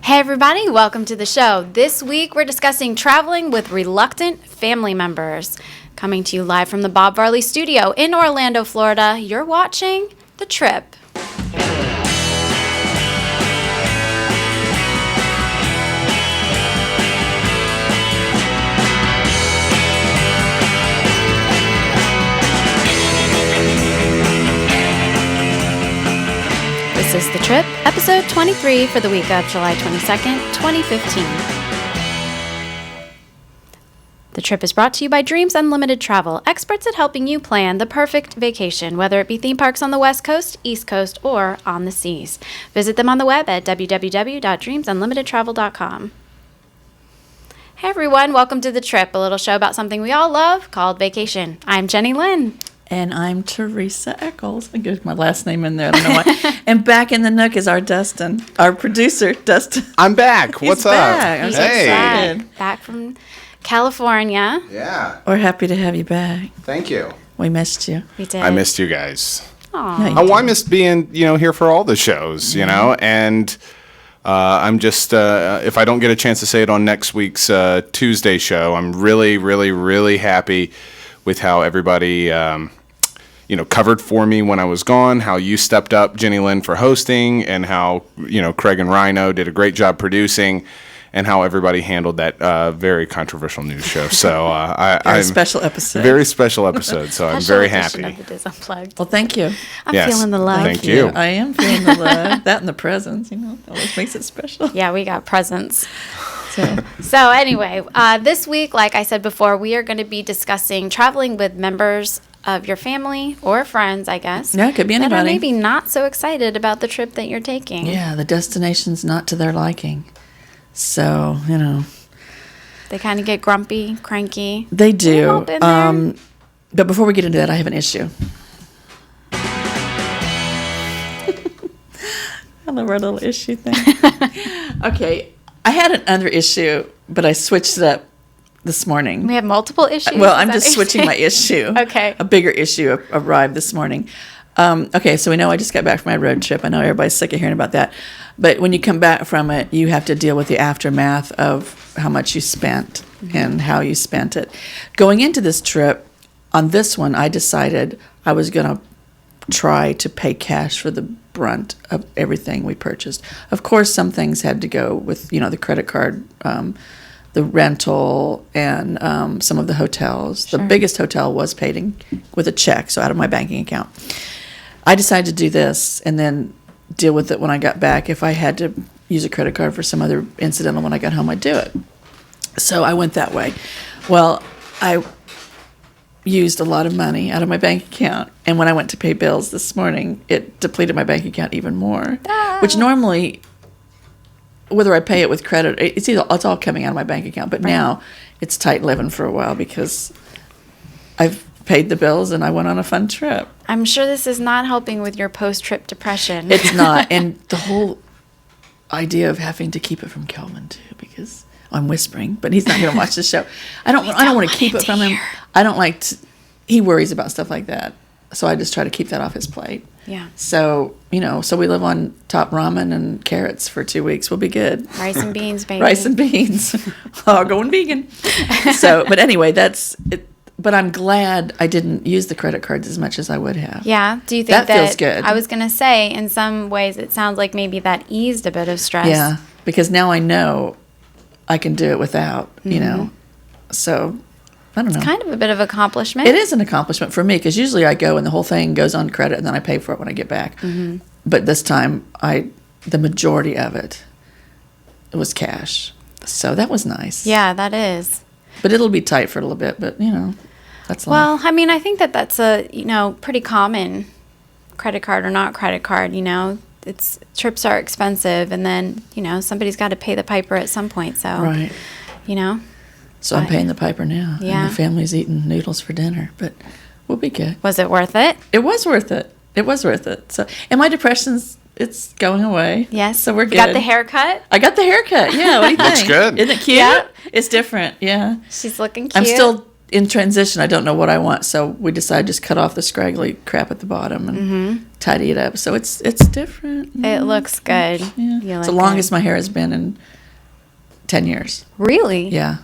Hey everybody, welcome to the show. This week we're discussing traveling with reluctant family members. Coming to you live from the Bob Varley studio in Orlando, Florida, you're watching The Trip. This is The Trip, episode 23 for the week of July 22nd, 2015. The Trip is brought to you by Dreams Unlimited Travel, experts at helping you plan the perfect vacation, whether it be theme parks on the West Coast, East Coast, or on the seas. Visit them on the web at www.dreamsunlimitedtravel.com. Hey everyone, welcome to The Trip, a little show about something we all love called vacation. I'm Jenny Lynn. And I'm Teresa Eccles. I get my last name in there. I don't know why. And back in the nook is our Dustin, our producer, Dustin. I'm back. What's up? I'm so excited. Back from California. Yeah. We're happy to have you back. Thank you. We missed you. We did. I missed you guys. Aww. Oh, I missed being, here for all the shows, and I'm just, if I don't get a chance to say it on next week's Tuesday show, I'm really, really, really happy with how everybody, covered for me when I was gone, how you stepped up, Jenny Lynn, for hosting, and how, Craig and Rhino did a great job producing, and how everybody handled that very controversial news show. So I'm special episode. Very special episode. So I'm very happy. Of It Is Unplugged. Well, thank you. I'm feeling the love. Thank you. I am feeling the love. That and the presents, always makes it special. Yeah, we got presents. So anyway, this week, like I said before, we are going to be discussing traveling with members of your family or friends, I guess. Yeah, it could be anybody. That are maybe not so excited about the trip that you're taking. Yeah, the destination's not to their liking. So, They kind of get grumpy, cranky. They do. We've all been there. But before we get into that, I have an issue. I love our little issue thing. Okay, I had another issue, but I switched it up this morning. We have multiple issues. Well, I'm just switching my issue. Okay. A bigger issue arrived this morning. Okay, so we know I just got back from my road trip. I know everybody's sick of hearing about that. But when you come back from it, you have to deal with the aftermath of how much you spent and how you spent it. Going into this trip, on this one, I decided I was going to try to pay cash for the brunt of everything we purchased. Of course, some things had to go with, the credit card, the rental, and some of the hotels. Sure. The biggest hotel was paid with a check, so out of my banking account. I decided to do this and then deal with it when I got back. If I had to use a credit card for some other incidental when I got home, I'd do it. So I went that way. Well, I used a lot of money out of my bank account, and when I went to pay bills this morning, it depleted my bank account even more, which normally, whether I pay it with credit, it's all coming out of my bank account, but now it's tight living for a while because I've paid the bills and I went on a fun trip. I'm sure this is not helping with your post-trip depression. It's not, and the whole idea of having to keep it from Kelvin too, because I'm whispering, but he's not going to watch the show. I don't want to keep it from him. I don't like to, he worries about stuff like that, so I just try to keep that off his plate. Yeah. So, so we live on top ramen and carrots for 2 weeks. We'll be good. Rice and beans, baby. Rice and beans. All going vegan. So, but anyway, that's it. But I'm glad I didn't use the credit cards as much as I would have. Yeah. Do you think that feels good? I was going to say, in some ways, it sounds like maybe that eased a bit of stress. Yeah, because now I know I can do it without, So, I don't know. It's kind of a bit of accomplishment. It is an accomplishment for me because usually I go and the whole thing goes on credit and then I pay for it when I get back. Mm-hmm. But this time, the majority of it was cash. So that was nice. Yeah, that is. But it'll be tight for a little bit, but, that's life. Well, I mean, I think that's a, pretty common credit card or not credit card, trips are expensive and then, somebody's got to pay the piper at some point. So, right. So I'm paying the piper now. Yeah. And the family's eating noodles for dinner, but we'll be good. Was it worth it? It was worth it. It was worth it. So, and my depression's, it's going away. Yes. So we're good. You got the haircut? I got the haircut. Yeah. What do you think? Looks good. Isn't it cute? Yeah. It's different. Yeah. She's looking cute. I'm still in transition, I don't know what I want, so we decided just cut off the scraggly crap at the bottom and tidy it up. So it's different. It looks good. Yeah. You It's the look longest good. my hair has been in 10 years. Really? Yeah.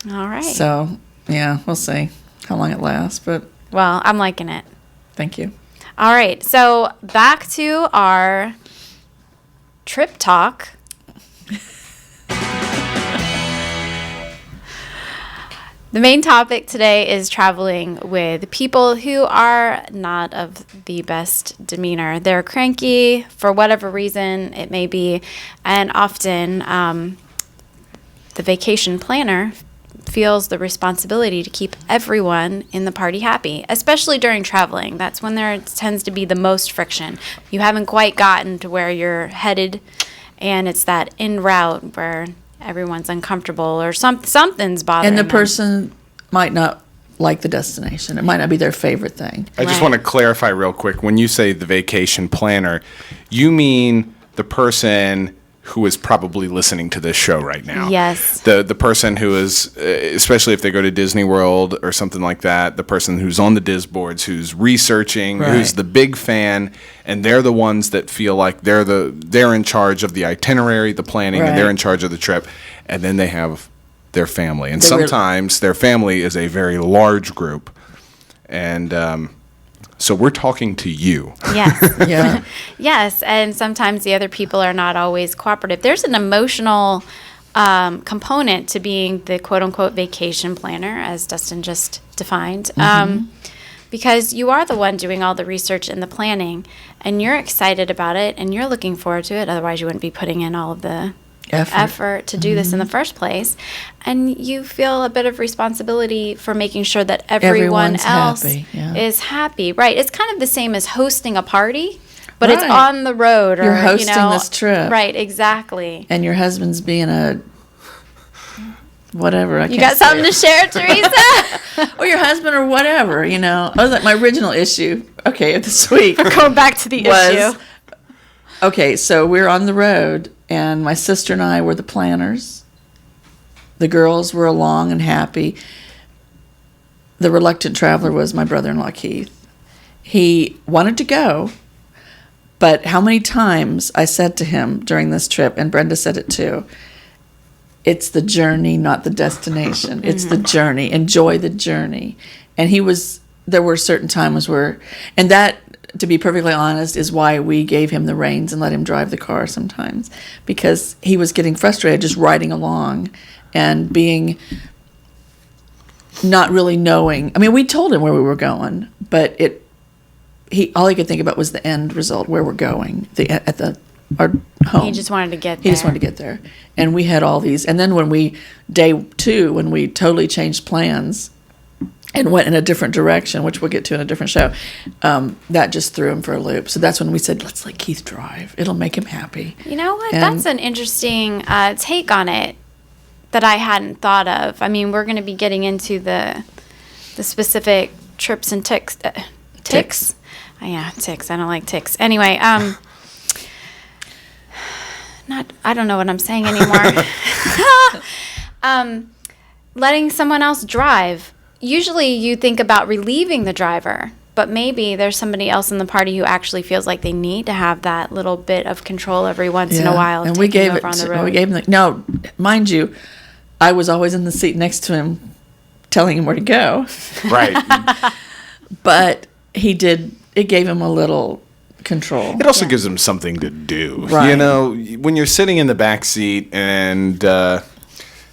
All right. So, yeah, we'll see how long it lasts, but Well, I'm liking it. thank you. All right. So back to our trip talk. The main topic today is traveling with people who are not of the best demeanor. They're cranky for whatever reason it may be, and often the vacation planner feels the responsibility to keep everyone in the party happy, especially during traveling. That's when there tends to be the most friction. You haven't quite gotten to where you're headed, and it's that en route where everyone's uncomfortable or something's bothering And the them. person might not like the destination. It might not be their favorite thing. I just Right. want to clarify real quick. When you say the vacation planner, you mean the person who is probably listening to this show right now. Yes. The person who is, especially if they go to Disney World or something like that, the person who's on the Diz boards, who's researching, who's Right. the big fan, and they're the ones that feel like they're in charge of the itinerary, the planning, and they're Right. in charge of the trip, and then they have their family, and They really- sometimes their family is a very large group, and so we're talking to you. Yes. Yeah. Yes, and sometimes the other people are not always cooperative. There's an emotional component to being the quote-unquote vacation planner, as Dustin just defined, because you are the one doing all the research and the planning, and you're excited about it, and you're looking forward to it. Otherwise, you wouldn't be putting in all of the effort to do this in the first place. And you feel a bit of responsibility for making sure that everyone Everyone's else happy, yeah. is happy. Right. It's kind of the same as hosting a party, but it's Right. on the road. Or, You're hosting you know, this trip. Right, exactly. And your husband's being a whatever. You got something to share, Teresa? Or your husband or whatever, you know. I was like, my original issue, okay, this week Going back to the was, issue. okay, so we're on the road, and my sister and I were the planners. The girls were along and happy. The reluctant traveler was my brother-in-law, Keith. He wanted to go, but how many times I said to him during this trip, and Brenda said it too, it's the journey, not the destination. It's the journey. Enjoy the journey. And there were certain times where, and that, to be perfectly honest, is why we gave him the reins and let him drive the car sometimes, because he was getting frustrated just riding along and being not really knowing. I mean, we told him where we were going, but all he could think about was the end result, where we're going, our home. He just wanted to get there. He just wanted to get there. And we had all these. And then day 2, when we totally changed plans and went in a different direction, which we'll get to in a different show, that just threw him for a loop. So that's when we said, let's let Keith drive. It'll make him happy. You know what? And- That's an interesting take on it that I hadn't thought of. I mean, we're going to be getting into the specific trips and ticks. Ticks? Oh, yeah, ticks. I don't like ticks. Anyway, I don't know what I'm saying anymore. Letting someone else drive. Usually you think about relieving the driver, but maybe there's somebody else in the party who actually feels like they need to have that little bit of control every once in a Yeah. while. And taking we gave over it on the to, road. we gave him no, mind you, I was always in the seat next to him telling him where to go. Right. But it gave him a little control. It also gives them something to do. Right. You know, when you're sitting in the back seat and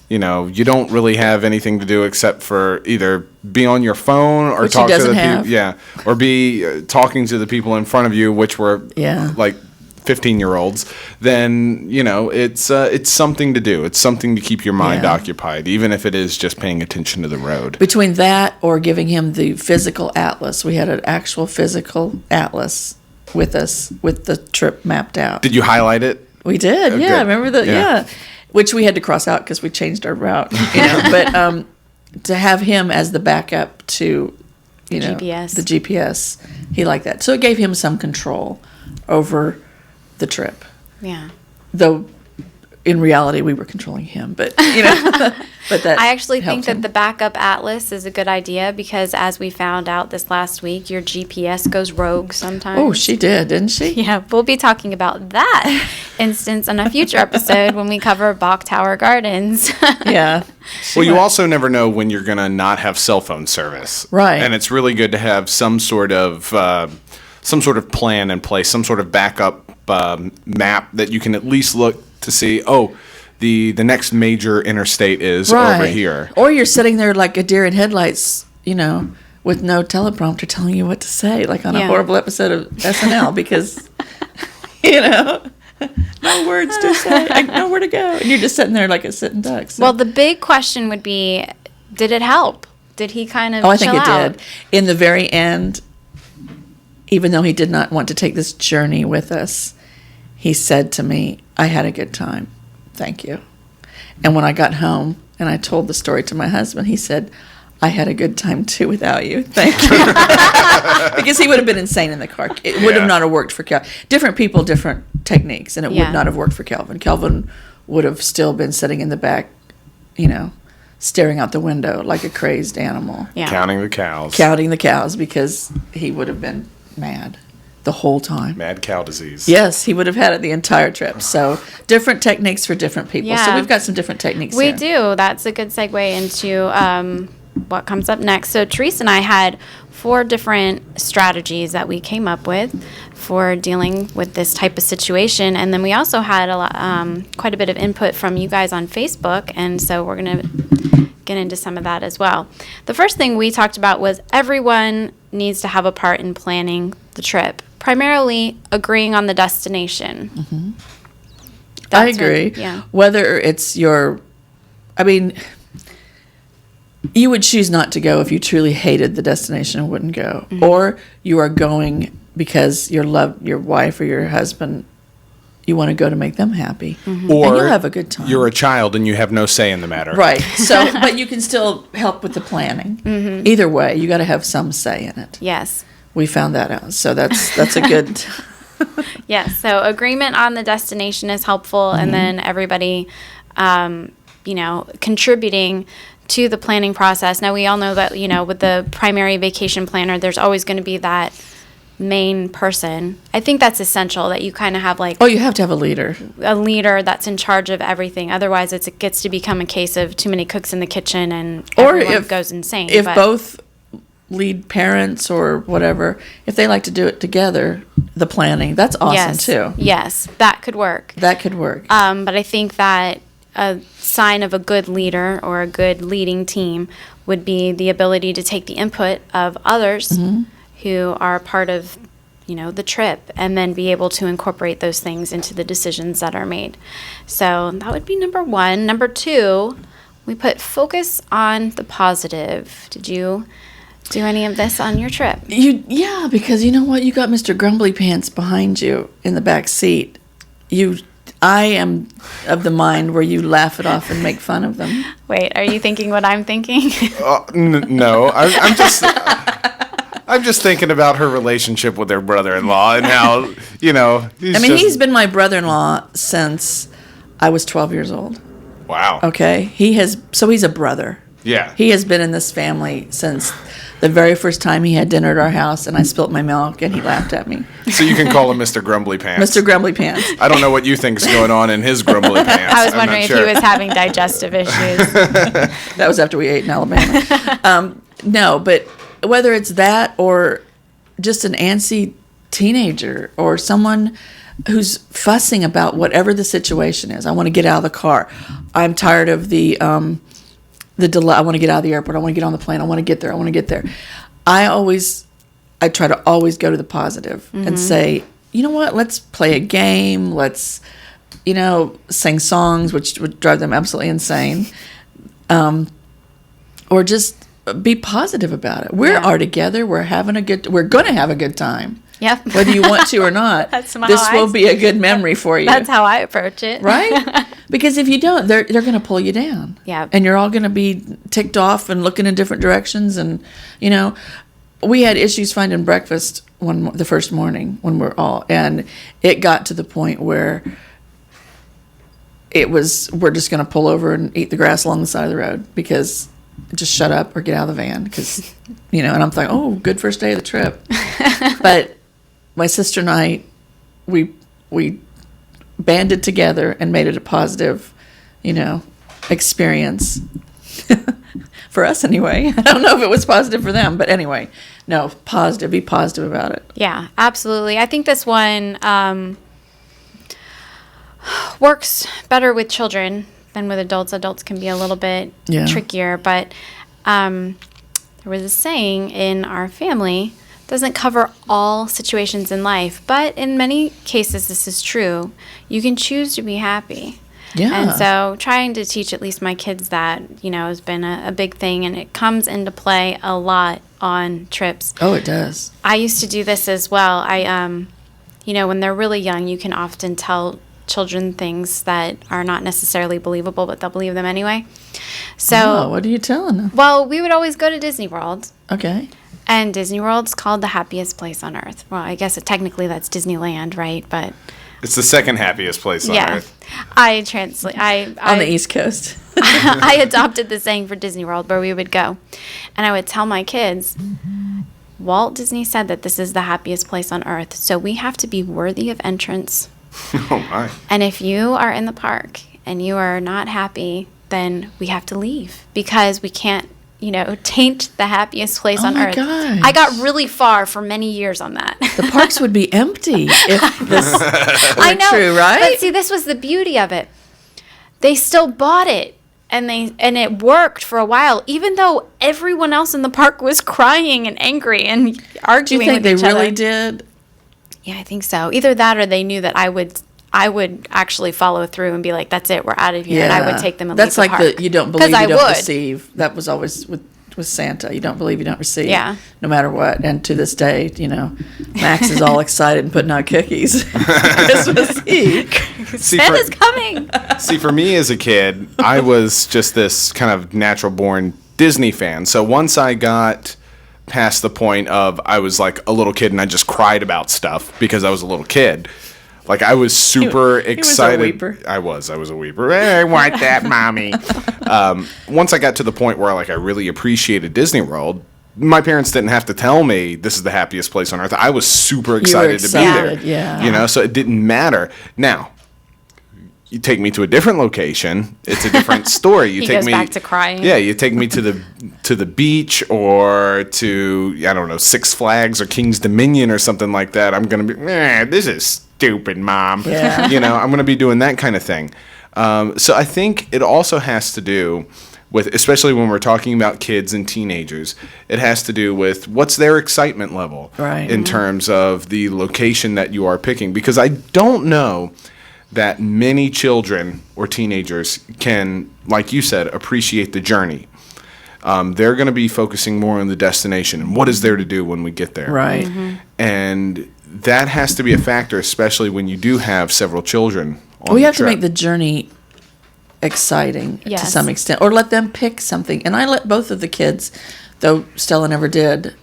you don't really have anything to do except for either be on your phone or Which he talk to doesn't the have. people. Yeah, or be talking to the people in front of you, which were Yeah. like 15-year-olds. Then it's something to do. It's something to keep your mind Yeah. occupied, even if it is just paying attention to the road. Between that or giving him the physical atlas, we had an actual physical atlas with us with the trip mapped out. Did you highlight it? We did, Oh, yeah. good. Remember Yeah. yeah. Which we had to cross out because we changed our route. But to have him as the backup to, GPS. the GPS, he liked that. So it gave him some control over the trip. Yeah. Though in reality, we were controlling him, but but that I actually think helped that him. the backup atlas is a good idea because, as we found out this last week, your GPS goes rogue sometimes. Oh, she did, didn't she? Yeah, we'll be talking about that instance in a future episode when we cover Bach Tower Gardens. Yeah. Well, you also never know when you're going to not have cell phone service. Right. And it's really good to have some sort of plan in place, some sort of backup map that you can at least look to see, the next major interstate is over here. Or you're sitting there like a deer in headlights, with no teleprompter telling you what to say, like on a horrible episode of SNL, because, no words to say, I know where to go. And you're just sitting there like a sitting duck. So. Well, the big question would be, did it help? Did he kind of I think chill it out? did. In the very end, even though he did not want to take this journey with us, he said to me, I had a good time. Thank you. And when I got home and I told the story to my husband, he said, I had a good time too without you. Thank you. Because he would have been insane in the car. It would have not have worked for Calvin. Different people, different techniques, and it would not have worked for Calvin. Calvin would have still been sitting in the back, staring out the window like a crazed animal. Yeah. Counting the cows. Counting the cows, because he would have been mad the whole time. Mad cow disease. Yes, he would have had it the entire trip. So different techniques for different people. Yeah. So we've got some different techniques We here. do. That's a good segue into what comes up next. So Therese and I had 4 different strategies that we came up with for dealing with this type of situation, and then we also had quite a bit of input from you guys on Facebook, and so we're going to get into some of that as well. The first thing we talked about was everyone needs to have a part in planning the trip, primarily agreeing on the destination. Mm-hmm. I That's agree. yeah. Whether it's you would choose not to go if you truly hated the destination and wouldn't go. Mm-hmm. Or you are going because you love your wife or your husband. You want to go to make them happy. Mm-hmm. Or and you'll have a good time. you're a child and you have no say in the matter. Right. So, but you can still help with the planning. Mm-hmm. Either way, you got to have some say in it. Yes. We found that out. So that's a good. Yes. So agreement on the destination is helpful, and then everybody, contributing to the planning process. Now, we all know that, with the primary vacation planner, there's always going to be that main person. I think that's essential, that you kind of have like You have to have a leader. a leader that's in charge of everything. Otherwise, it gets to become a case of too many cooks in the kitchen and everyone goes insane. If But- both lead parents or whatever, if they like to do it together, the planning, that's awesome yes, too. Yes, that could work. That could work. But I think that a sign of a good leader or a good leading team would be the ability to take the input of others who are part of, the trip, and then be able to incorporate those things into the decisions that are made. So that would be number 1. Number 2, we put focus on the positive. Did you do any of this on your trip? Because you know what? You got Mr. Grumbly Pants behind you in the back seat. I am of the mind where you laugh it off and make fun of them. Wait, are you thinking what I'm thinking? No, I'm just thinking about her relationship with her brother-in-law and how, he's been my brother-in-law since I was 12 years old. Wow. Okay? He's a brother. Yeah. He has been in this family since the very first time he had dinner at our house, and I spilt my milk, and he laughed at me. So you can call him Mr. Grumbly Pants. Mr. Grumbly Pants. I don't know what you think is going on in his grumbly pants. I was I'm wondering not if sure. he was having digestive issues. That was after we ate in Alabama. No, but whether it's that or just an antsy teenager or someone who's fussing about whatever the situation is. I want to get out of the car. I'm tired of the delay. I want to get out of the airport. I want to get on the plane. I want to get there. I try to always go to the positive and say, you know what? Let's play a game. Let's, sing songs, which would drive them absolutely insane. Or just be positive about it. We are together. We're going to have a good time. Yep. Whether you want to or not. That's how this I will be a good memory for you. That's how I approach it. Right? Because if you don't, they're going to pull you down. Yeah. And you're all going to be ticked off and looking in different directions. And, we had issues finding breakfast the first morning when and it got to the point where we're just going to pull over and eat the grass along the side of the road because just shut up or get out of the van because, and I'm like, oh, good first day of the trip. But my sister and I, we banded together and made it a positive, experience for us anyway. I don't know if it was positive for them, but anyway, no, positive. Be positive about it. Yeah, absolutely. I think this one works better with children than with adults. Adults can be a little bit trickier, but there was a saying in our family, doesn't cover all situations in life, but in many cases this is true. You can choose to be happy. Yeah. And so trying to teach at least my kids that, has been a big thing, and it comes into play a lot on trips. Oh, it does. I used to do this as well. When they're really young, you can often tell children things that are not necessarily believable, but they'll believe them anyway. So, what are you telling them? Well, we would always go to Disney World. Okay. And Disney World's called the happiest place on earth. Well, I guess technically that's Disneyland, right? But it's the second happiest place on earth. I translate. On the East Coast. I adopted the saying for Disney World where we would go, and I would tell my kids, Walt Disney said that this is the happiest place on earth, so we have to be worthy of entrance. Oh my! And if you are in the park and you are not happy, then we have to leave because we can't, taint the happiest place on earth. Gosh. I got really far for many years on that. The parks would be empty if this I know, true, right? But see, this was the beauty of it. They still bought it, and it worked for a while, even though everyone else in the park was crying and angry and arguing with each other. Do you think they really did? Yeah, I think so. Either that, or they knew that I would actually follow through and be like, "That's it, we're out of here," and I would take them and That's leave the like park. you don't believe, you don't receive. That was always with Santa. You don't believe, you don't receive. Yeah. No matter what. And to this day, Max is all excited and putting out cookies. Christmas Eve. Santa's coming. See, for me as a kid, I was just this kind of natural born Disney fan. So once I got past the point of I was like a little kid and I just cried about stuff because I was a little kid. Like, I was super excited. He was a weeper. I was a weeper. I want that, mommy. Once I got to the point where I really appreciated Disney World, my parents didn't have to tell me this is the happiest place on earth. I was super excited to be there. Yeah. So it didn't matter. Now, you take me to a different location, it's a different story. You He take goes me back to crying. Yeah, you take me to the beach or to, I don't know, Six Flags or King's Dominion or something like that. I'm going to be, this is stupid, Mom. Yeah. I'm going to be doing that kind of thing. So I think it also has to do with, especially when we're talking about kids and teenagers, it has to do with what's their excitement level in terms of the location that you are picking. Because I don't know that many children or teenagers can, like you said, appreciate the journey. They're going to be focusing more on the destination and what is there to do when we get there. Right. Mm-hmm. And that has to be a factor, especially when you do have several children on We the have to trip. make the journey exciting to Yes. some extent, or let them pick something. And I let both of the kids, though Stella never did,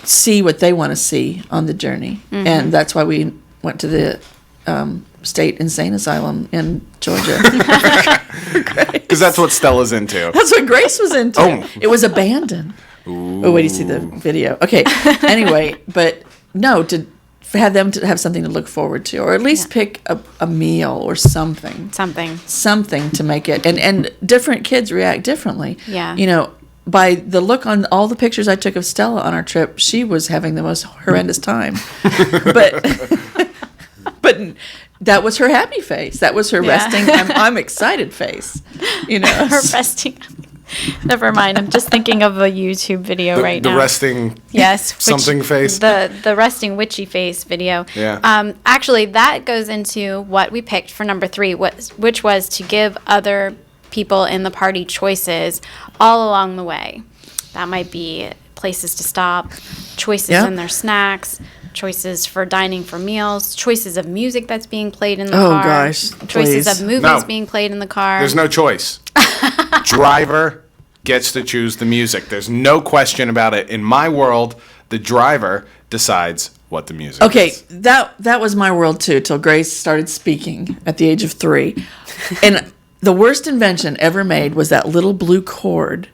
see what they want to see on the journey. Mm-hmm. And that's why we went to the state insane asylum in Georgia. Because that's what Stella's into. That's what Grace was into. Oh. It was abandoned. Ooh. Oh, wait, you see the video. Okay. Anyway, but no, to have them to have something to look forward to, or at least pick a meal or something. Something to make it. And different kids react differently. Yeah. By the look on all the pictures I took of Stella on our trip, she was having the most horrendous time. But that was her happy face. That was her resting, I'm excited face. Her resting. Never mind. I'm just thinking of a YouTube video right now. The resting something face. The resting witchy face video. Yeah. Actually, that goes into what we picked for number 3, which was to give other people in the party choices all along the way. That might be places to stop, choices in their snacks, choices for dining for meals, choices of music that's being played in the car. Oh, gosh, choices please. of movies being played in the car. There's no choice. Driver gets to choose the music. There's no question about it. In my world, the driver decides what the music Okay, is. that was my world too, till Grace started speaking at the age of 3. And the worst invention ever made was that little blue cord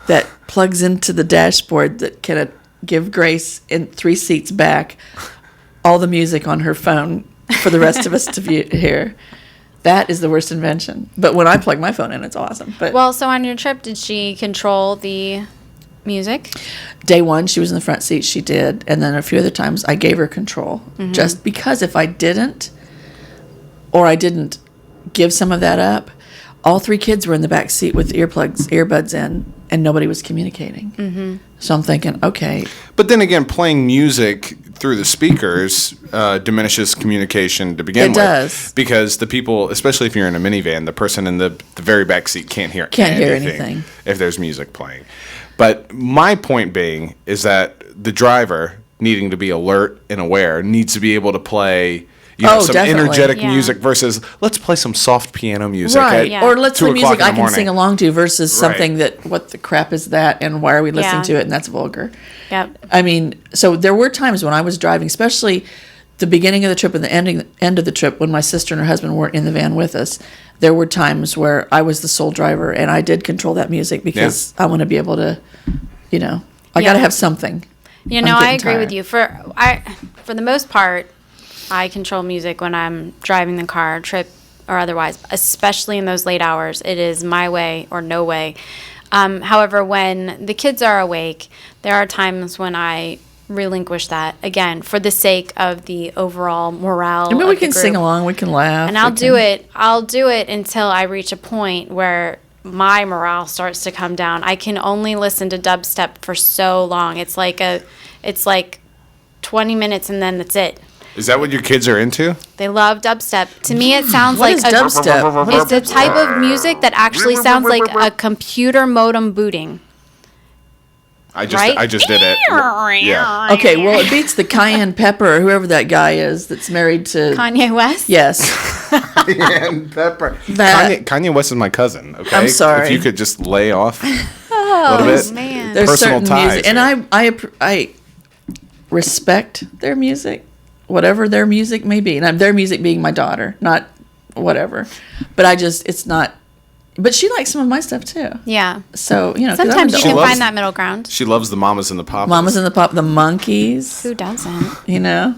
that plugs into the dashboard that can give Grace in 3 seats back all the music on her phone for the rest of us to hear. That is the worst invention. But when I plug my phone in, it's awesome. But Well, so on your trip, did she control the music? day 1, she was in the front seat. She did. And then a few other times, I gave her control. Just because if I didn't, or I didn't give some of that up, all 3 kids were in the back seat with earbuds in, and nobody was communicating. So I'm thinking, okay, But then again, playing music through the speakers diminishes communication to begin It with. does. Because the people, especially if you're in a minivan, the person in the very back seat can't hear Can't hear anything. if there's music playing. But my point being is that the driver, needing to be alert and aware, needs to be able to play some definitely. energetic Yeah. music versus let's play some soft piano music. right. At Yeah. Or let's 2 play music o'clock I in the can morning. sing along to versus something Right. that, what the crap is that, and why are we listening Yeah. to it, and that's vulgar. Yep. I mean, so there were times when I was driving, especially the beginning of the trip and the end of the trip, when my sister and her husband weren't in the van with us. There were times where I was the sole driver, and I did control that music because I want to be able to, I got Yeah. to have something. You I'm know, I getting agree with tired. you. For the most part, I control music when I'm driving the car, trip or otherwise, especially in those late hours. It is my way or no way. However, when the kids are awake, there are times when I relinquish that, again, for the sake of the overall morale I mean, of we the can sing group. along, we can laugh. And I'll we do can- it. I'll do it until I reach a point where my morale starts to come down. I can only listen to dubstep for so long. It's like 20 minutes and then that's it. Is that what your kids are into? They love dubstep. To me, it sounds What like is dubstep? What it's a type of music that actually sounds like a computer modem booting. I Right? just did it. Yeah. Okay, well, it beats the cayenne pepper or whoever that guy is that's married to. Kanye West? Yes. And pepper. That- Kanye West is my cousin. Okay, I'm sorry. If you could just lay off a Oh, little bit. man. There's Personal certain ties music, and here. I respect their music, whatever their music may be, and their music being my daughter, not whatever. But it's not. But she likes some of my stuff too. Yeah. So 'cause I'm Sometimes you an can adult. loves- find that middle ground. She loves the Mamas and the Papas. Mamas and the Pop, the Monkeys. Who doesn't? Yeah.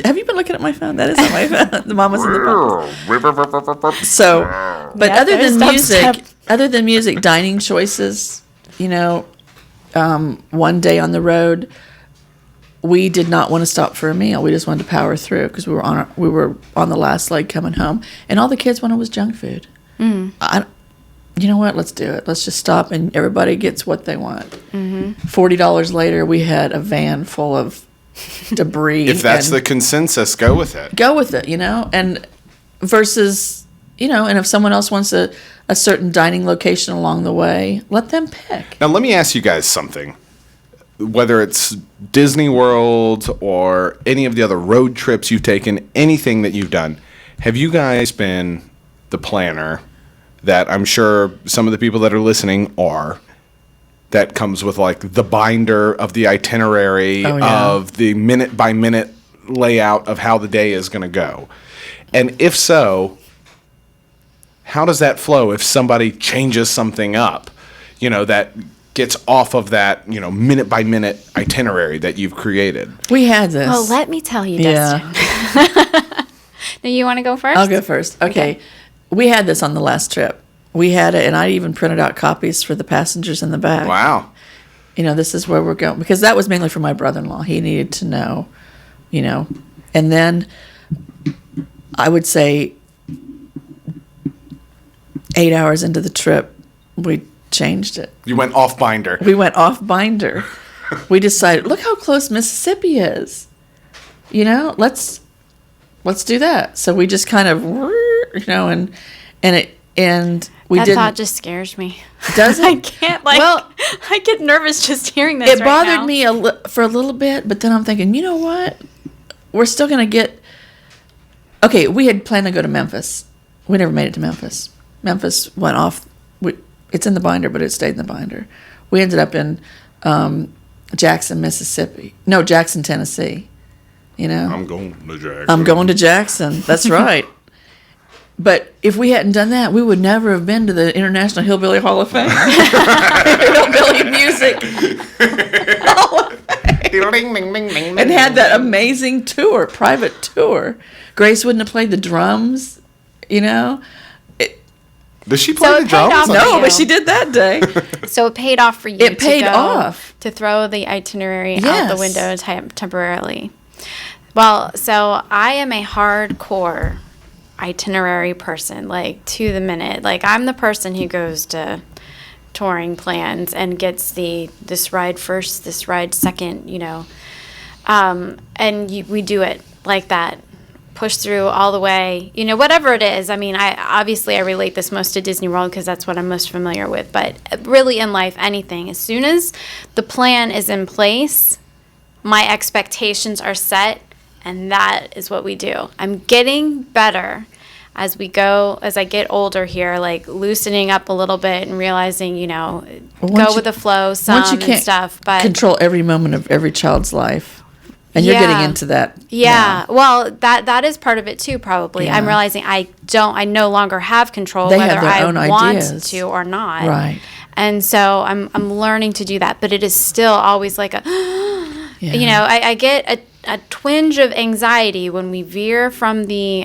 Have you been looking at my phone? That is on my phone. The Mamas and the Papas. So, but Yeah, other than there's dubstep. music, dining choices, one day on the road, we did not want to stop for a meal. We just wanted to power through because we were on the last leg coming home, and all the kids wanted was junk food. You know what? Let's do it. Let's just stop, and everybody gets what they want. $40 later, we had a van full of debris. If that's and the consensus, go with it. go with it, and versus, and if someone else wants a certain dining location along the way, let them pick. Now, let me ask you guys something. Whether it's Disney World or any of the other road trips you've taken, anything that you've done, have you guys been the planner that I'm sure some of the people that are listening are, that comes with like the binder of the itinerary Oh, yeah. of the minute by minute layout of how the day is going to go? And if so, how does that flow if somebody changes something up, that gets off of that, minute by minute itinerary that you've created? We had this. Well, let me tell you, Yeah. Dustin. Now, you want to go first? I'll go first. Okay. We had this on the last trip. We had it, and I even printed out copies for the passengers in the back. Wow. This is where we're going. Because that was mainly for my brother-in-law. He needed to know, And then I would say 8 hours into the trip, we changed it. You went off binder. We went off binder. We decided, look how close Mississippi is. Let's do that. So we just kind of, and we that didn't. thought just scares me. Does it? I can't, Well, I get nervous just hearing this it right bothered now. me for a little bit, but then I'm thinking, you know what? We're still going to get. Okay, we had planned to go to Memphis. We never made it to Memphis. Memphis went off. It's in the binder, but it stayed in the binder. We ended up in Jackson, Tennessee. You know, I'm going to Jackson. I'm going to Jackson. That's right. But if we hadn't done that, we would never have been to the International Hillbilly Hall of Fame. Hillbilly Music Hall of Fame. And had that amazing tour, private tour. Grace wouldn't have played the drums, you know. Does she play So the it paid off drums? for No, you. but she did that day. So it paid off for you. It paid off. To throw the itinerary out Yes. the window temporarily. Well, so I am a hardcore itinerary person, like to the minute. Like I'm the person who goes to touring plans and gets this ride first, this ride second, you know. We do it like that. Push through all the way, you know, whatever it is. I mean, I relate this most to Disney World because that's what I'm most familiar with. But really in life, anything, as soon as the plan is in place, my expectations are set, and that is what we do. I'm getting better as I get older here, like loosening up a little bit and realizing, you know, go with the flow some once you can't and stuff. But control every moment of every child's life. And you're getting into that. Yeah. now. Well, that is part of it too, probably. I'm Yeah. realizing I no longer have control They whether have their I own want ideas. to or not. Right. And so I'm learning to do that, but it is still always like you know, I get a twinge of anxiety when we veer from the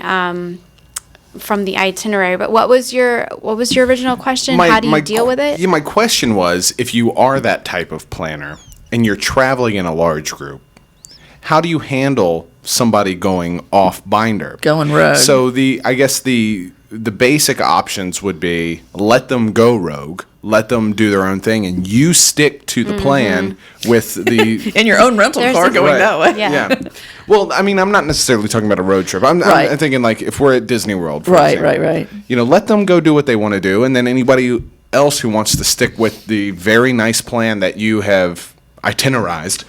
itinerary. But what was your original question? How do you deal with it? Yeah, my question was, if you are that type of planner and you're traveling in a large group, how do you handle somebody going off binder? Going rogue. So I guess the basic options would be let them go rogue, let them do their own thing, and you stick to the plan with the In your own rental There's car a- going Right. that way. Yeah. Well, I mean, I'm not necessarily talking about a road trip. I'm Right. thinking like if we're at Disney World, for Right, example, right. You know, let them go do what they want to do, and then anybody else who wants to stick with the very nice plan that you have itinerarized,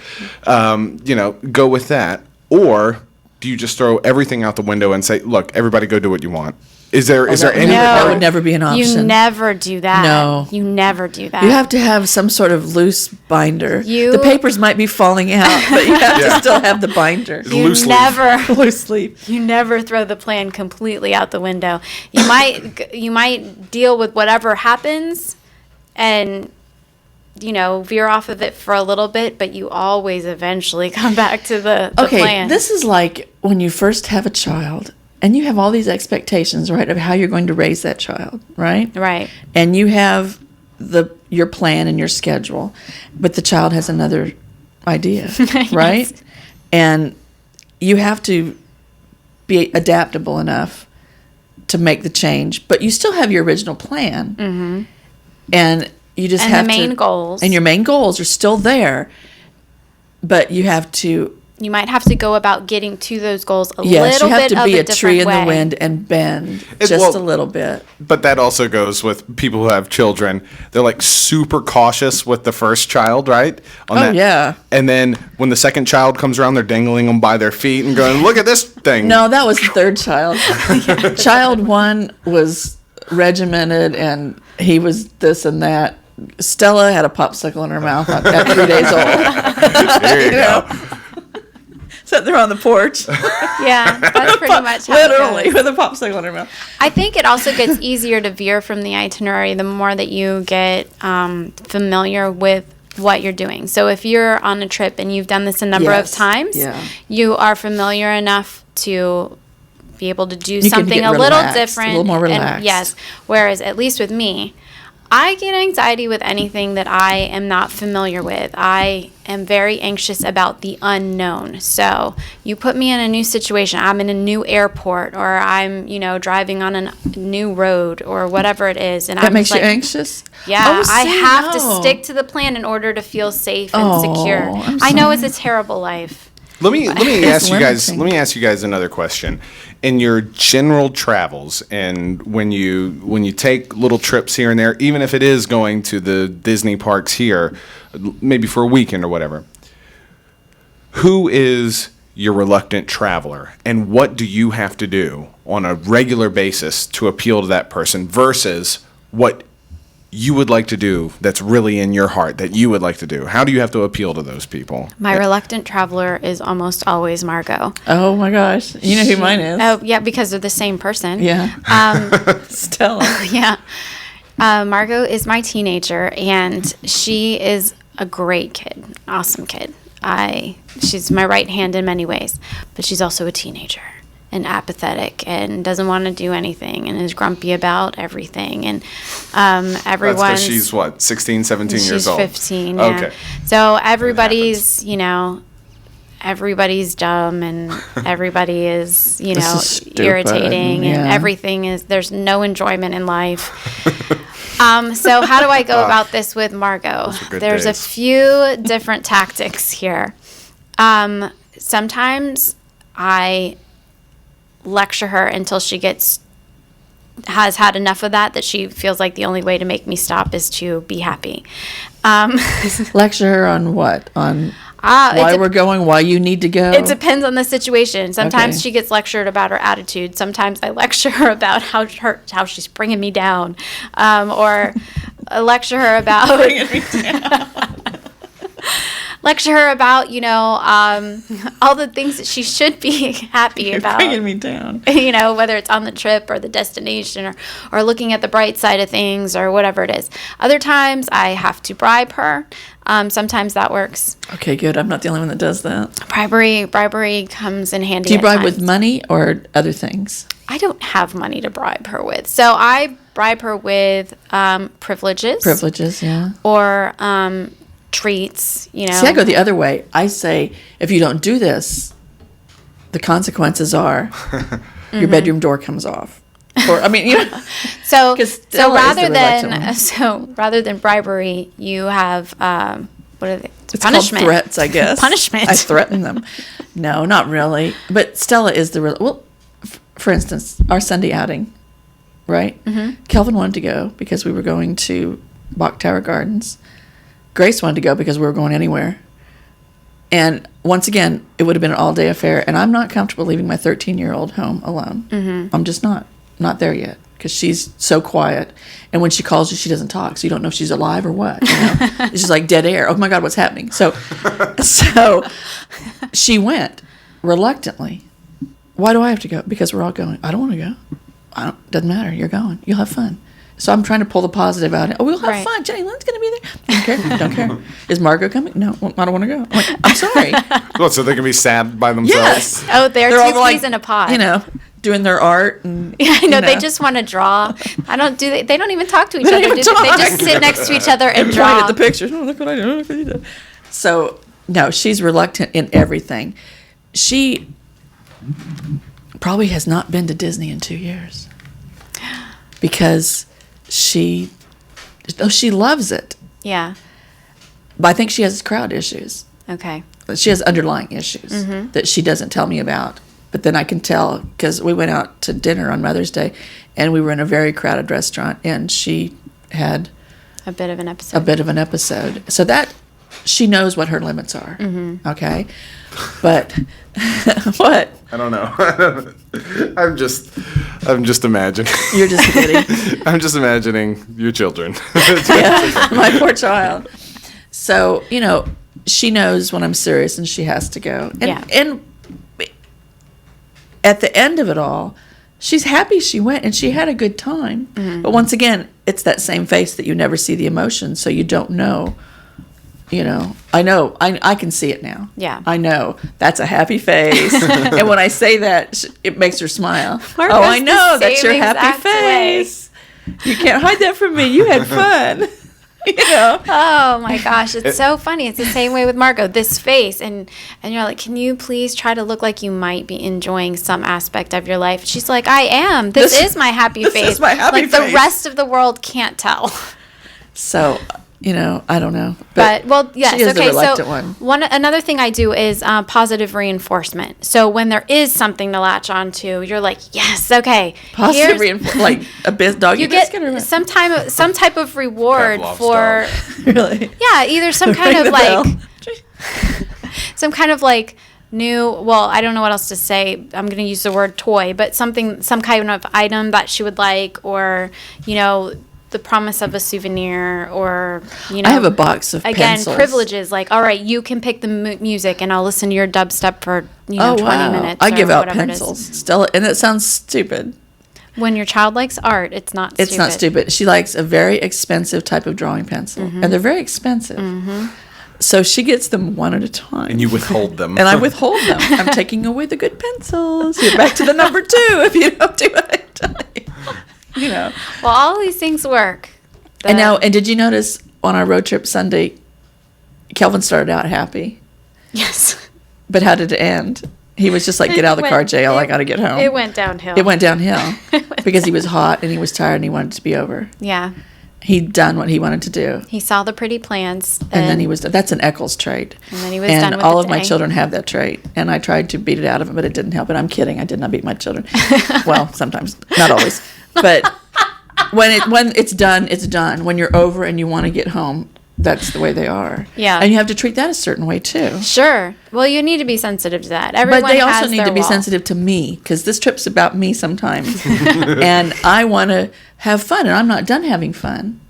you know, go with that. Or do you just throw everything out the window and say, "Look, everybody, go do what you want"? Is there any? That would never be an option. You never do that. No. You never do that. You have to have some sort of loose binder. You- The papers might be falling out, but you have to still have the binder. you loose leaf. never Loose leaf. You never throw the plan completely out the window. You might deal with whatever happens and, you know, veer off of it for a little bit, but you always eventually come back to the Okay, plan. this is like when you first have a child and you have all these expectations, right, of how you're going to raise that child, right? Right. And you have your plan and your schedule, but the child has another idea, right? Yes. And you have to be adaptable enough to make the change, but you still have your original plan. Mm-hmm. And you just And have the main to, goals. and your main goals are still there, but you have to. You might have to go about getting to those goals a Yes, little you have bit to of be a a tree in different the way. wind and bend It- just well- a little bit. But that also goes with people who have children. They're like super cautious with the first child, right? On Yeah. And then when the second child comes around, they're dangling them by their feet and going, "Look at this thing." No, that was the third child. Child one was regimented, and he was this and that. Stella had a popsicle in her mouth at 3 days old. There you go. Sat there on the porch, Yeah, that's pretty much how it literally goes. with a popsicle in her mouth. I think it also gets easier to veer from the itinerary the more that you get familiar with what you're doing. So if you're on a trip and you've done this a number of Yes, times, yeah. you are familiar enough to be able to do can something get a little relaxed, a different. little more And relaxed. yes. Whereas, at least with me, I get anxiety with anything that I am not familiar with. I am very anxious about the unknown. So you put me in a new situation. I'm in a new airport, or I'm, driving on a new road, or whatever it is, and That I'm makes just you like, anxious? yeah, Oh, I see, have to no. stick to the plan in order to feel safe and Oh, secure. I'm I know sorry. it's a terrible life. Let me It's ask you guys. limiting. Let me ask you guys another question. In your general travels, and when you take little trips here and there, even if it is going to the Disney parks here, maybe for a weekend or whatever, who is your reluctant traveler, and what do you have to do on a regular basis to appeal to that person versus what you would like to do that's really in your heart that you would like to do? How do you have to appeal to those people? My reluctant traveler is almost always Margot. Oh my gosh. You know who mine is? Oh, yeah, because they're the same person. Yeah. Stella. Yeah. Margot is my teenager, and she is a great kid, awesome kid. She's my right hand in many ways, but she's also a teenager and apathetic and doesn't want to do anything and is grumpy about everything. And everyone's... That's 'cause she's what, 16, 17 years old? She's 15, yeah. Okay. So everybody's, everybody's dumb and everybody is, This is stupid. irritating and Yeah. everything is, there's no enjoyment in life. So how do I go about this with Margot? Those were good There's days. a few different tactics here. Sometimes I lecture her until she has had enough of that she feels like the only way to make me stop is to be happy. Lecture her on what? On It why dep- we're going, why you need to go? It depends on the situation. Sometimes Okay. she gets lectured about her attitude. Sometimes I lecture her about how she's bringing me down, or I lecture her about lecture her about all the things that she should be happy You're about. bringing me down. Whether it's on the trip or the destination or looking at the bright side of things or whatever it is. Other times I have to bribe her. Sometimes that works. Okay, good. I'm not the only one that does that. Bribery comes in handy. Do you at bribe times. with money or other things? I don't have money to bribe her with. So I bribe her with privileges. Privileges, yeah. Or treats, See, I go the other way. I say, if you don't do this, the consequences are your bedroom door comes off. Or, So 'Cause Stella is the rather than bribery, you have what are they? it's Punishment. called threats, I guess. Punishment. I threaten them. No, not really. But Stella is the real. Well, for instance, our Sunday outing, right? Mm-hmm. Kelvin wanted to go because we were going to Bach Tower Gardens. Grace wanted to go because we were going anywhere. And once again, it would have been an all-day affair, and I'm not comfortable leaving my 13-year-old home alone. Mm-hmm. I'm just not there yet because she's so quiet. And when she calls you, she doesn't talk, so you don't know if she's alive or what. It's just like dead air. Oh my God, what's happening? So she went reluctantly. Why do I have to go? Because we're all going. I don't want to go. Doesn't matter. You're going. You'll have fun. So I'm trying to pull the positive out. Oh, we'll have Right. fun. Jenny Lynn's going to be there. Don't care. Is Margot coming? No, I don't want to go. I'm sorry. Well, so they can be sad by themselves? Yes. Oh, they're all two peas in a pod. Doing their art. And, I know they just want to draw. They don't even talk to each other. don't They talk. just sit next to each other and point draw. at the pictures. Oh, look what I did. Look what you did. So, no, she's reluctant in everything. She probably has not been to Disney in 2 years because she loves it. Yeah. But I think she has crowd issues. Okay. She has underlying issues that she doesn't tell me about. But then I can tell because we went out to dinner on Mother's Day and we were in a very crowded restaurant and she had A bit of an episode. So that she knows what her limits are. Okay. But what? I don't know. I'm just imagining. You're just kidding. I'm just imagining your children. Yeah, my poor child. So, she knows when I'm serious and she has to go. And at the end of it all, she's happy she went and she had a good time. But once again, it's that same face that you never see the emotion, so you don't know. I know, I can see it now. Yeah. I know that's a happy face. And when I say that, it makes her smile. Margo's I know, the that's your same happy exact way. face. You can't hide that from me. You had fun. Oh my gosh, it's so funny. It's the same way with Margot. This face, and you're like, can you please try to look like you might be enjoying some aspect of your life? She's like, I am. This is my happy face. This is my happy like face. the rest of the world can't tell. So, I don't know. But well, yes. She is Okay, the reluctant so one. another thing I do is positive reinforcement. So when there is something to latch onto, you're like, yes, okay. Positive reinforcement, like a doggy You get biscuit or what? some type of reward Pavlov's for Really? yeah, either some kind Ring of the bell. some kind of like new, well, I don't know what else to say. I'm going to use the word toy, but some kind of item that she would like, or the promise of a souvenir, or, you know. I have a box of again, pencils. privileges, like, all right, you can pick the music and I'll listen to your dubstep for, 20 minutes. I give or out whatever it is. pencils. Stella, and it sounds stupid. When your child likes art, it's not stupid. It's not stupid. She likes a very expensive type of drawing pencil, and they're very expensive. So she gets them one at a time. And you withhold them. And I withhold them. I'm taking away the good pencils. You're back to the number 2 if you don't do what I tell you. You know. Well, all these things work. And did you notice on our road trip Sunday, Kelvin started out happy. Yes. But how did it end? He was just like, get out of the car, JL. I got to get home. It went downhill. It went downhill because he was hot and he was tired and he wanted it to be over. Yeah. He'd done what he wanted to do. He saw the pretty plants. And then he was, that's an Eccles trait. And then he was done with all the of my day. children have that trait. And I tried to beat it out of him, but it didn't help. And I'm kidding. I did not beat my children. Well, sometimes, not always. But when it's done, it's done. When you're over and you want to get home, that's the way they are. Yeah. And you have to treat that a certain way too. Sure. Well, you need to be sensitive to that. Everyone But they also has need their to be wall. sensitive to me, because this trip's about me sometimes. And I want to have fun, and I'm not done having fun.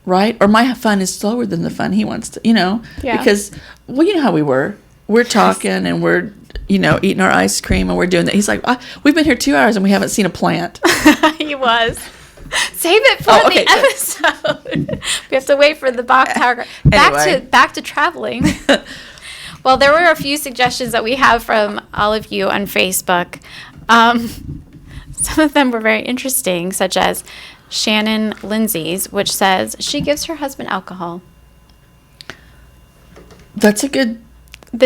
Right? Or my fun is slower than the fun he wants to, Yeah. Because, well, you know how we were. We're talking and we're, eating our ice cream and we're doing that. He's like, we've been here 2 hours and we haven't seen a plant. He was. Save it for okay, the episode. We have to wait for the Bach Tower. Anyway. Back to traveling. Well, there were a few suggestions that we have from all of you on Facebook. Some of them were very interesting, such as Shannon Lindsay's, which says she gives her husband alcohol. That's a good,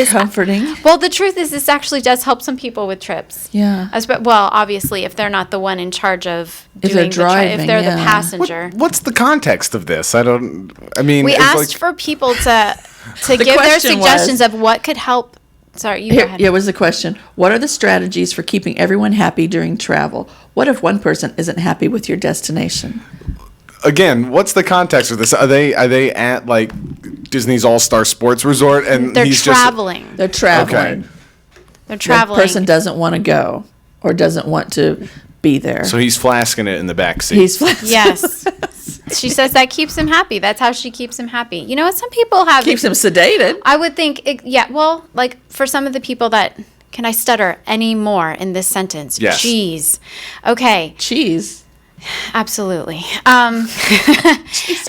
comforting. Well, the truth is, this actually does help some people with trips. Yeah. Well, obviously, if they're not the one in charge of If doing they're the driving, if they're the yeah. passenger. What's the context of this? We it's asked like, for people to give their question suggestions was- of what could help. Sorry, you go ahead. Here was the question. What are the strategies for keeping everyone happy during travel? What if one person isn't happy with your destination? again, what's the context of this? Are they at like Disney's All-Star Sports Resort and They're he's traveling. They're traveling. Okay. They're traveling. The person doesn't want to go or doesn't want to be there. So he's flasking it in the back seat. He's Yes. She says that keeps him happy. That's how she keeps him happy. You know what? Some people have. keeps him sedated. I would think, well, like for some of the people that. Can I stutter any more in this sentence? Yes. Jeez. Okay. Cheese. Absolutely.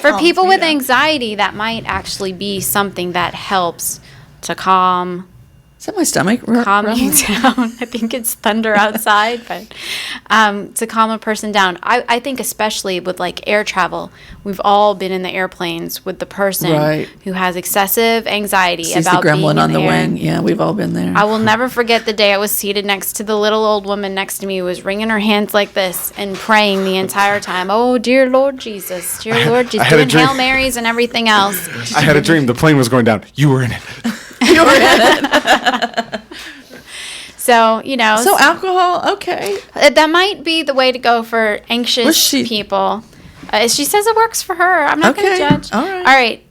For people with anxiety, that might actually be something that helps to calm Is that my stomach? you rumbling? down. I think it's thunder outside, but to calm a person down. I think especially with like air travel, we've all been in the airplanes with the person Right. who has excessive anxiety Sees the about being gremlin in on the air. wing. Yeah, we've all been there. I will never forget the day I was seated next to the little old woman next to me who was wringing her hands like this and praying the entire time. Oh, dear Lord Jesus, dear Lord Jesus, had a doing dream- Hail Marys and everything else. I had a dream the plane was going down. You were in it. You were in it. So, So alcohol, okay. that might be the way to go for anxious Was she- people. She says it works for her. I'm not going Okay, to judge. all right. All right.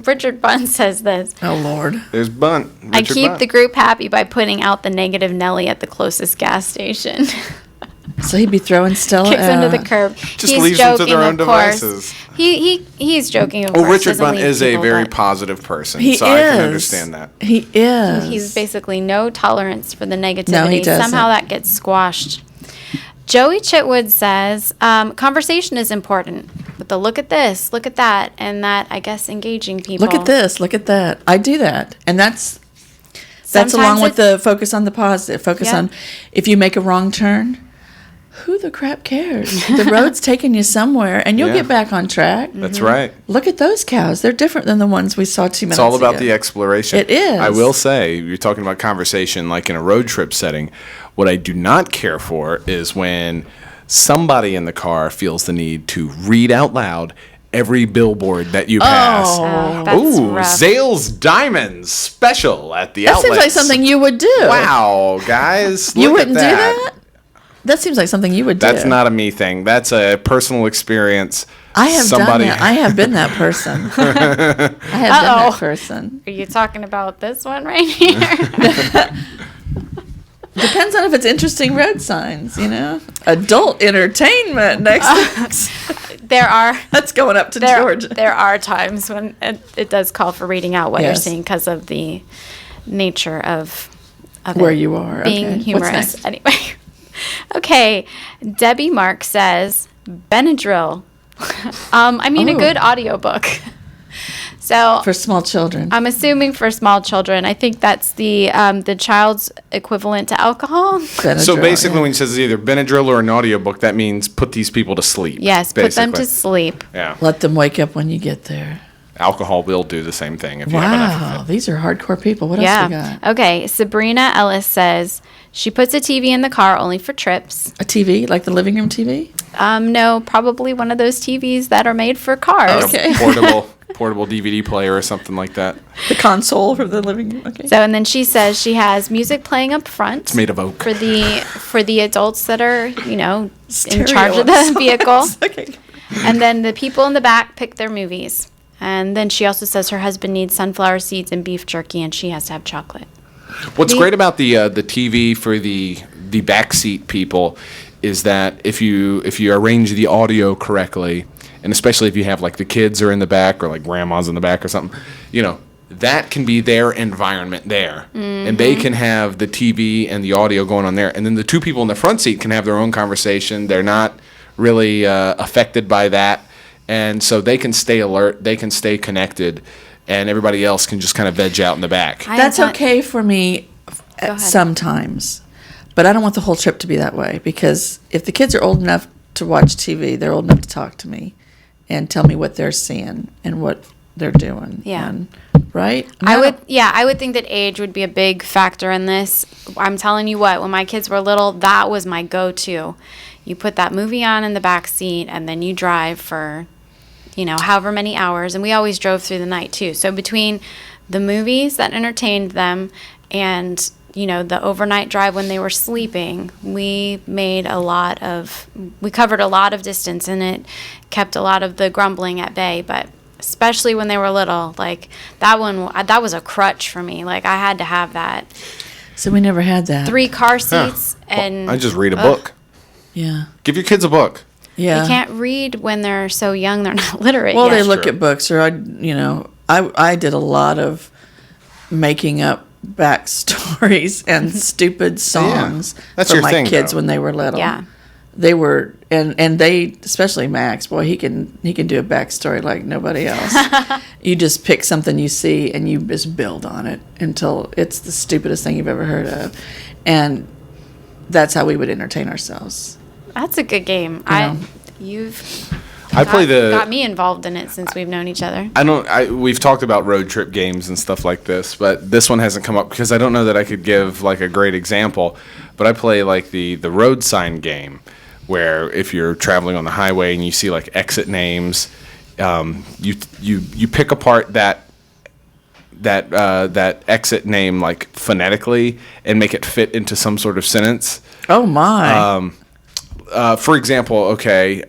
Richard Bunn says this. Oh Lord. There's Bunt. I Richard keep Bunt. the group happy by putting out the negative Nelly at the closest gas station. So he'd be throwing Stella Kicks them to the out. curb. Just He's leaves them to joking, their own of course. devices. He's joking, of Oh, course. Richard doesn't Bunt leave is a people, very but positive person, He so is. I can understand that. He is. He's basically no tolerance for the negativity. No, he doesn't. Somehow that gets squashed. Joey Chitwood says, conversation is important, but the look at this, look at that, and that, I guess, engaging people. Look at this. Look at that. I do that, and that's Sometimes along with it's- the focus on the positive. Focus Yeah. on if you make a wrong turn. Who the crap cares? The road's taking you somewhere, and you'll Yeah. get back on track. That's right. Look at those cows. They're different than the ones we saw 2 minutes It's all ago. about the exploration. It is. I will say, you're talking about conversation like in a road trip setting. What I do not care for is when somebody in the car feels the need to read out loud every billboard that you pass. Oh, that's Ooh, rough. Zales Diamonds special at the That outlets. seems like something you would do. Wow, guys. You look at wouldn't do that? That seems like something you would do. That's not a me thing. That's a personal experience. I have Somebody- done that. I have been that person. I have been that person. Are you talking about this one right here? Depends on if it's interesting road signs, Adult entertainment next. There are That's going up to Georgia. There are times when it does call for reading out what you're seeing because of the nature of where it you are. being Okay. humorous. Anyway, okay. Debbie Mark says Benadryl. A good audiobook. So For small children. I'm assuming for small children. I think that's the child's equivalent to alcohol. Benadryl, So basically, yeah. when he says either Benadryl or an audiobook, that means put these people to sleep. Yes, put them to basically. sleep. Yeah. Let them wake up when you get there. Alcohol will do the same thing if you have enough Wow, of it. these are hardcore people. What else we got? Okay. Sabrina Ellis says she puts a TV in the car only for trips. A TV, like the living room TV? No, probably one of those TVs that are made for cars. Okay. Portable DVD player or something like that. The console from the living room. Okay. So, and then she says she has music playing up front. It's made of oak. For the adults that are, in Stereo charge of the songs. vehicle. Okay. And then the people in the back pick their movies. And then she also says her husband needs sunflower seeds and beef jerky, and she has to have chocolate. What's great about the TV for the backseat people is that if you arrange the audio correctly, and especially if you have like the kids are in the back or like grandma's in the back or something, that can be their environment there. Mm-hmm. And they can have the TV and the audio going on there. And then the two people in the front seat can have their own conversation. They're not really affected by that. And so they can stay alert, they can stay connected, and everybody else can just kind of veg out in the back. That's okay for me sometimes. But I don't want the whole trip to be that way, because if the kids are old enough to watch TV, they're old enough to talk to me and tell me what they're seeing and what they're doing. Yeah. Right? I would think that age would be a big factor in this. I'm telling you what, when my kids were little, that was my go-to. You put that movie on in the back seat, and then you drive for, however many hours. And we always drove through the night, too. So between the movies that entertained them and, the overnight drive when they were sleeping, we covered a lot of distance, and it kept a lot of the grumbling at bay. But especially when they were little, like that was a crutch for me. Like I had to have that. So we never had that. 3 car seats, and I just read a book. Yeah. Give your kids a book. Yeah. They can't read when they're so young; they're not literate Well, yet. they look True. at books, or I did a lot of making up backstories and stupid songs That's for your my thing, kids though. when they were little. Yeah. They were, and they, especially Max, boy, he can do a backstory like nobody else. You just pick something you see and you just build on it until it's the stupidest thing you've ever heard of, and that's how we would entertain ourselves. That's a good game. You've got me involved in it since we've known each other. We've talked about road trip games and stuff like this, but this one hasn't come up because I don't know that I could give like a great example. But I play like the road sign game, where if you're traveling on the highway and you see like exit names, you pick apart that exit name like phonetically and make it fit into some sort of sentence. Oh my! For example, okay,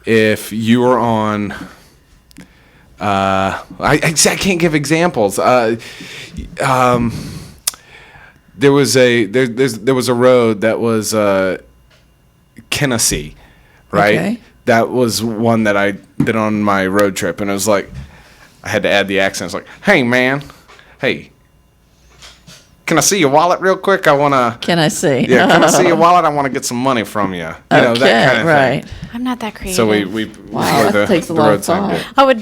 if you were on, I can't give examples. There was a road that was Tennessee, right? Okay. That was one that I did on my road trip, and it was like I had to add the accent. It's like, hey man, hey, can I see your wallet real quick? Can I see your wallet? I want to get some money from you. That kind of right. thing. I'm not that creative. So we Wow, that takes a lot of thought. I would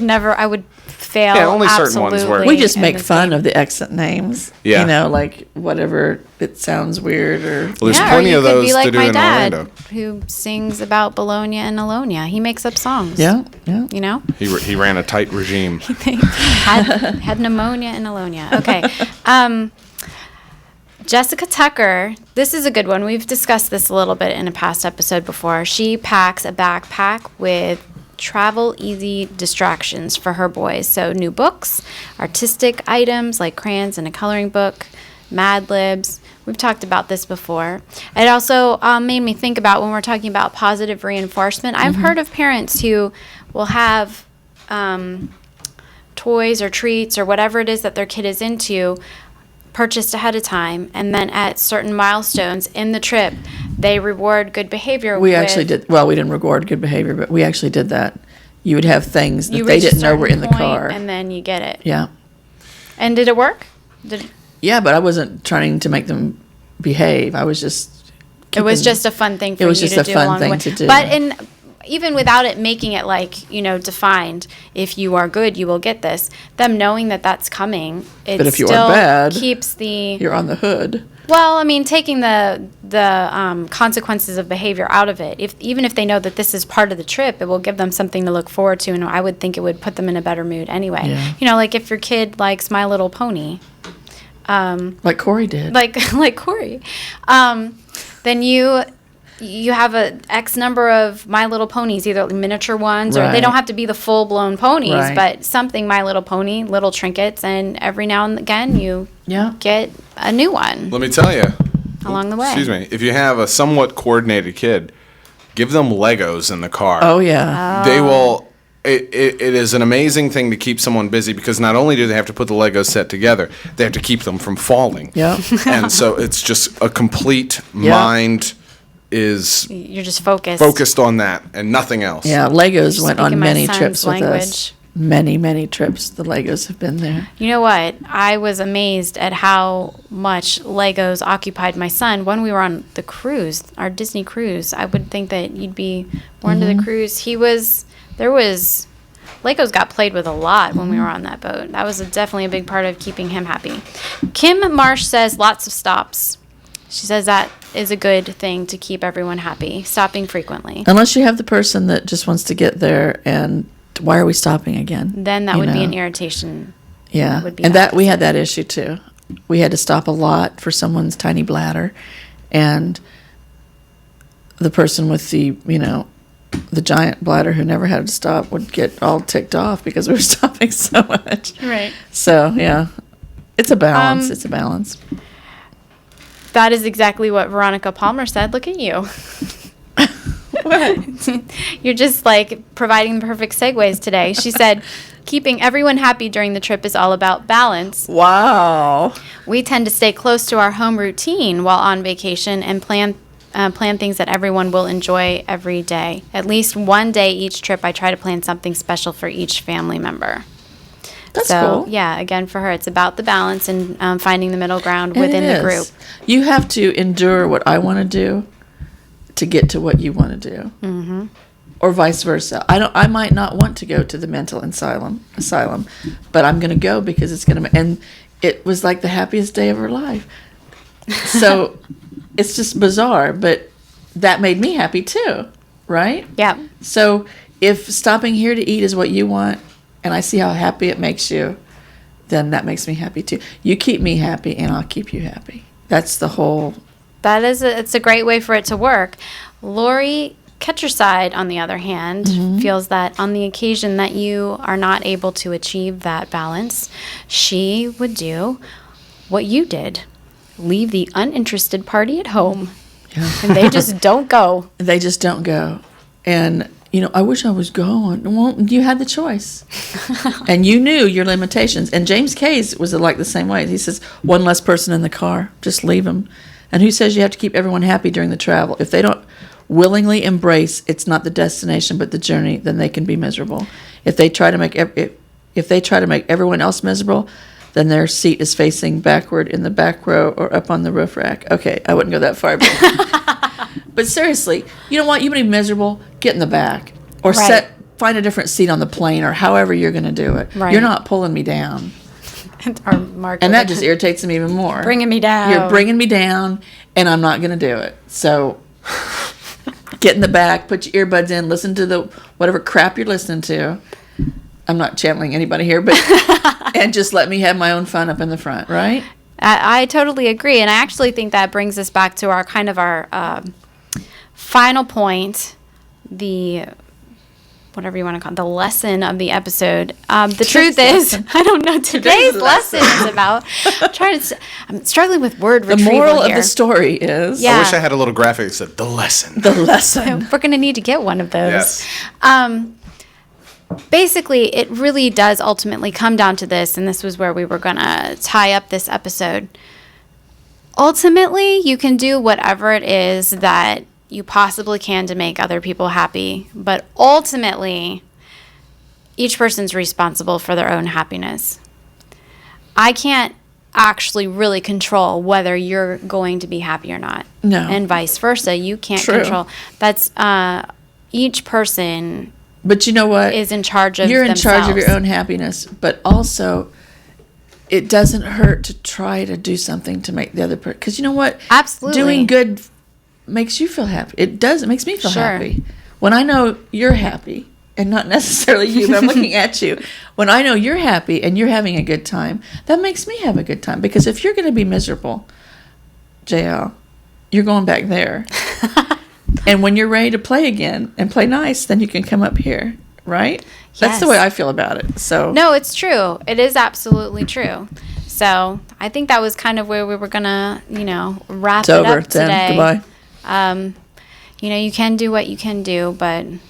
fail. Yeah, only certain ones work. We just make in this fun game. of the exit names. Yeah. Like whatever it sounds weird or. Well, there's Yeah, plenty or you of could those be like to do my in dad, Orlando. who sings about Bologna and Alonia. He makes up songs. Yeah. You know? He ran a tight regime. had pneumonia and Alonia. Okay. Jessica Tucker, this is a good one. We've discussed this a little bit in a past episode before. She packs a backpack with travel easy distractions for her boys. So new books, artistic items like crayons and a coloring book, Mad Libs. We've talked about this before. It also made me think about when we're talking about positive reinforcement. I've heard of parents who will have toys or treats or whatever it is that their kid is into purchased ahead of time, and then at certain milestones in the trip, they reward good behavior. We actually did. Well, we didn't reward good behavior, but we actually did that. You would have things that You they reach a didn't know were in the certain point, car. and then you get it. Yeah. And did it work? Yeah, but I wasn't trying to make them behave. I was just. It was keeping- just a fun thing for It was you just to a do fun along the thing way. to do. But even without it making it like, defined, if you are good, you will get this. Them knowing that that's coming, it But if you are still bad, keeps the. You're on the hood. Well, I mean, taking the consequences of behavior out of it. Even if they know that this is part of the trip, it will give them something to look forward to, and I would think it would put them in a better mood anyway. Yeah. Like if your kid likes My Little Pony. Like Corey did. Like Corey, then you have a X number of My Little Ponies, either miniature ones or they Right. don't have to be the full blown ponies, Right. but something My Little Pony, little trinkets, and every now and again you Yeah. get a new one Let me tell you. along the way. Excuse me. If you have a somewhat coordinated kid, give them Legos in the car. Oh, yeah. They will. It is an amazing thing to keep someone busy because not only do they have to put the Lego set together, they have to keep them from falling. Yeah. And so it's just a complete mind is You're just focused. focused on that and nothing else. Yeah. Legos went speaking on my many son's trips with us. language. Many, many trips. The Legos have been there. You know what? I was amazed at how much Legos occupied my son when we were on the cruise, our Disney cruise. I would think that you'd be more into the cruise. Legos got played with a lot when we were on that boat. That was definitely a big part of keeping him happy. Kim Marsh says lots of stops. She says that is a good thing to keep everyone happy, stopping frequently. Unless you have the person that just wants to get there and why are we stopping again? Then that You would be know? an irritation. Yeah. would be And bad. that we had that issue too. We had to stop a lot for someone's tiny bladder. And the person with the giant bladder who never had to stop would get all ticked off because we were stopping so much. Right. So, yeah. It's a balance. It's a balance. That is exactly what Veronica Palmer said. Look at you. You're just like providing the perfect segues today. She said, keeping everyone happy during the trip is all about balance. Wow. We tend to stay close to our home routine while on vacation and plan things that everyone will enjoy every day. At least one day each trip, I try to plan something special for each family member. That's So, cool. yeah, again, for her, it's about the balance and finding the middle ground And within it the is. group. You have to endure what I want to do to get to what you want to do. Mm-hmm. Or vice versa. I might not want to go to the mental asylum, but I'm going to go because it's going to. And it was like the happiest day of her life. So it's just bizarre, but that made me happy too, right? Yeah. So if stopping here to eat is what you want, and I see how happy it makes you, then that makes me happy too. You keep me happy, and I'll keep you happy. That's the whole. It's a great way for it to work. Lori Ketcherside, on the other hand, feels that on the occasion that you are not able to achieve that balance, she would do what you did. Leave the uninterested party at home. Yeah. And they just don't go. They just don't go. And, I wish I was going. Well, you had the choice. And you knew your limitations. And James Case was like the same way. He says, one less person in the car, just leave them. And who says you have to keep everyone happy during the travel? If they don't willingly embrace it's not the destination but the journey, then they can be miserable. If they try to make if they try to make everyone else miserable, then their seat is facing backward in the back row or up on the roof rack. Okay, I wouldn't go that far. But seriously, you know what? You want to be miserable? Get in the back. Or Right. find a different seat on the plane or however you're going to do it. Right. You're not pulling me down. Or Mark And that just irritates them even more. bringing me down. You're bringing me down, and I'm not going to do it. So get in the back, put your earbuds in, listen to the whatever crap you're listening to. I'm not channeling anybody here, but and just let me have my own fun up in the front, right? I totally agree, and I actually think that brings us back to our final point, the whatever you want to call it, the lesson of the episode. The truth is, I don't know. Today's lesson is about. I'm struggling with word The retrieval moral here. of the story is Yeah. I wish I had a little graphic that said the lesson. the lesson. We're going to need to get one of those. Yes. basically, it really does ultimately come down to this, and this was where we were going to tie up this episode. Ultimately, you can do whatever it is that you possibly can to make other people happy, but ultimately, each person's responsible for their own happiness. I can't actually really control whether you're going to be happy or not. No. And vice versa. You can't True. control. That's each person But you know what? is in charge of You're in charge of themselves. your own happiness, but also it doesn't hurt to try to do something to make the other person. Because you know what? Absolutely. Doing good makes you feel happy. It does. It makes me feel Sure. happy. When I know you're happy, and not necessarily you, but I'm looking at you. When I know you're happy and you're having a good time, that makes me have a good time. Because if you're going to be miserable, JL, you're going back there. And when you're ready to play again and play nice, then you can come up here, right? That's the Yes. way I feel about it. So No, it's true. It is absolutely true. So I think that was kind of where we were going to, wrap it's it over. up It's in. today. Goodbye. You can do what you can do, but And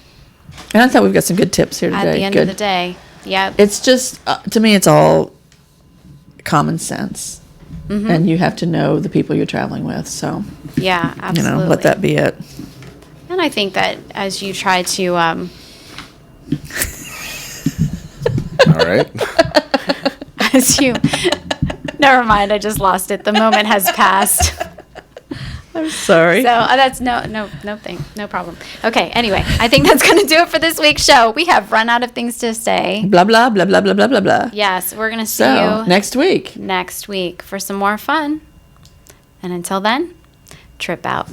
I thought we've got some good tips here today. at the end good. of the day, yep. It's just, to me, it's all common sense. Mm-hmm. And you have to know the people you're traveling with. So, Yeah, absolutely. let that be it. And I think that as you try to, All right. as you, never mind, I just lost it. The moment has passed. I'm sorry. So that's no problem. Okay, anyway, I think that's going to do it for this week's show. We have run out of things to say. Blah, blah, blah, blah, blah, blah, blah, blah. Yes, we're going to see So, you next week. next week for some more fun. And until then, trip out.